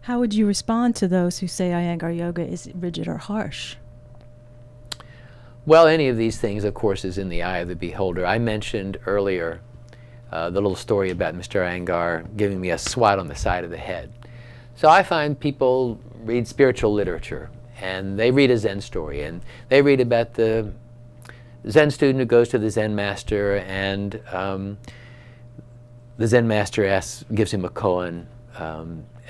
How would you respond to those who say Iyengar Yoga is rigid or harsh? Well, any of these things, of course, is in the eye of the beholder. I mentioned earlier the little story about Mr. Iyengar giving me a swat on the side of the head. So I find people read spiritual literature, and they read a Zen story, and they read about the Zen student who goes to the Zen master, and the Zen master gives him a koan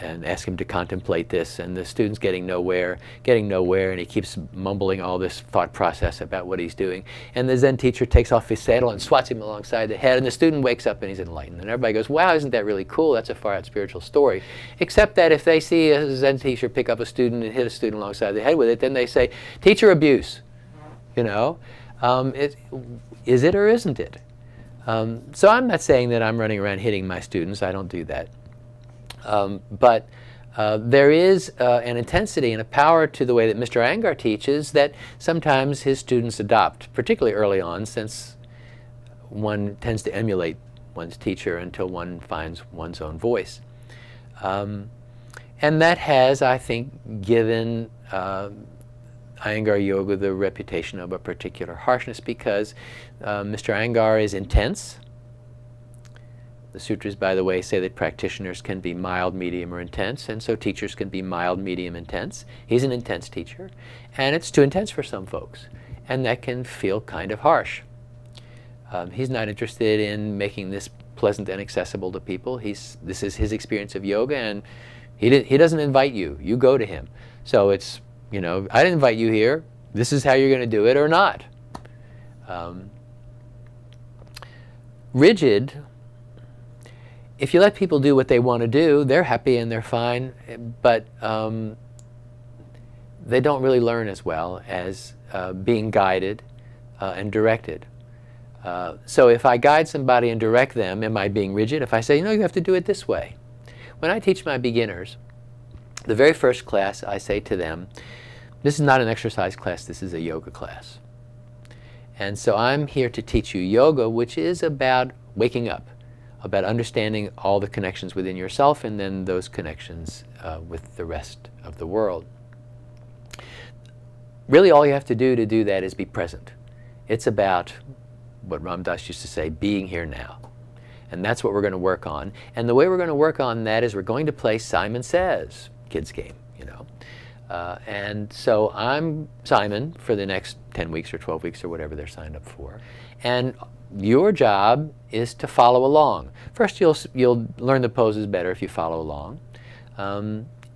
and asks him to contemplate this, and the student's getting nowhere, and he keeps mumbling all this thought process about what he's doing. And the Zen teacher takes off his saddle and swats him alongside the head, and the student wakes up and he's enlightened. And everybody goes, wow, isn't that really cool? That's a far-out spiritual story. Except that if they see a Zen teacher pick up a student and hit a student alongside the head with it, then they say, teacher abuse. You know? Is it or isn't it? So I'm not saying that I'm running around hitting my students. I don't do that. But there is an intensity and a power to the way that Mr. Iyengar teaches that sometimes his students adopt, particularly early on, since one tends to emulate one's teacher until one finds one's own voice. And that has, I think, given Iyengar Yoga the reputation of a particular harshness, because Mr. Iyengar is intense. The sutras, by the way, say that practitioners can be mild, medium, or intense, and so teachers can be mild, medium, intense. He's an intense teacher, and it's too intense for some folks, and that can feel kind of harsh. He's not interested in making this pleasant and accessible to people. This is his experience of yoga, and he doesn't invite you. You go to him. So it's, you know, I didn't invite you here. This is how you're going to do it or not. Rigid. If you let people do what they want to do, they're happy and they're fine, but they don't really learn as well as being guided and directed. So if I guide somebody and direct them, am I being rigid? If I say, you know, you have to do it this way. When I teach my beginners, the very first class I say to them, this is not an exercise class, this is a yoga class. And so I'm here to teach you yoga, which is about waking up, about understanding all the connections within yourself and then those connections with the rest of the world. Really all you have to do that is be present. It's about what Ram Dass used to say, being here now. And that's what we're going to work on. And the way we're going to work on that is we're going to play Simon Says, kids game, you know. And so I'm Simon for the next 10 weeks or 12 weeks or whatever they're signed up for. And your job is to follow along. First, you'll learn the poses better if you follow along.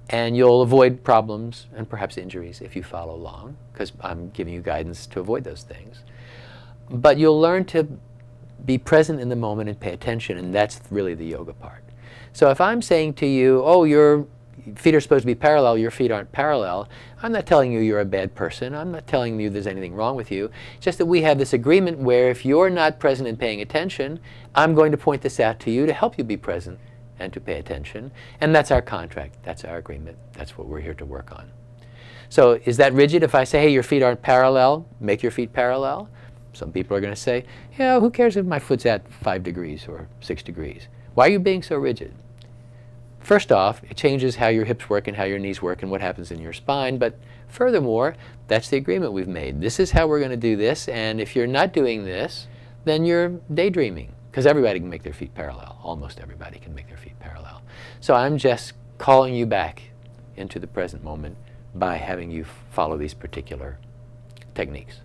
And you'll avoid problems and perhaps injuries if you follow along, because I'm giving you guidance to avoid those things. But you'll learn to be present in the moment and pay attention, and that's really the yoga part. So if I'm saying to you, oh, your feet are supposed to be parallel, your feet aren't parallel, I'm not telling you you're a bad person. I'm not telling you there's anything wrong with you. It's just that we have this agreement where if you're not present and paying attention, I'm going to point this out to you to help you be present and to pay attention. And that's our contract. That's our agreement. That's what we're here to work on. So is that rigid? If I say, hey, your feet aren't parallel, make your feet parallel? Some people are going to say, yeah, who cares if my foot's at 5 degrees or 6 degrees? Why are you being so rigid? First off, it changes how your hips work and how your knees work and what happens in your spine. But furthermore, that's the agreement we've made. This is how we're going to do this. And if you're not doing this, then you're daydreaming. Because everybody can make their feet parallel. Almost everybody can make their feet parallel. So I'm just calling you back into the present moment by having you follow these particular techniques.